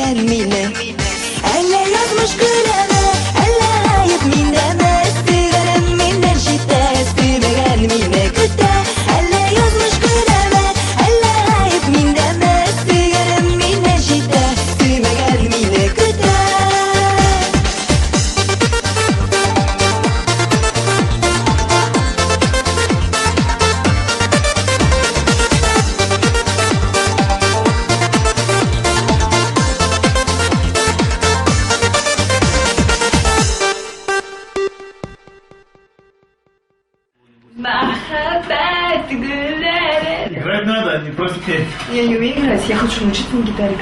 Sürmegen mine Elle yazmış kıleme Elle ayıp mindeme Sürgenen minden çittэ Sürmegen mine kütte Elle yazmış kıleme Elle ayıp mindeme Sürgenen minden çittэ Sürmegen mine kütte Играть надо, а не просто петь. Я не умею играть, я хочу научиться на гитаре.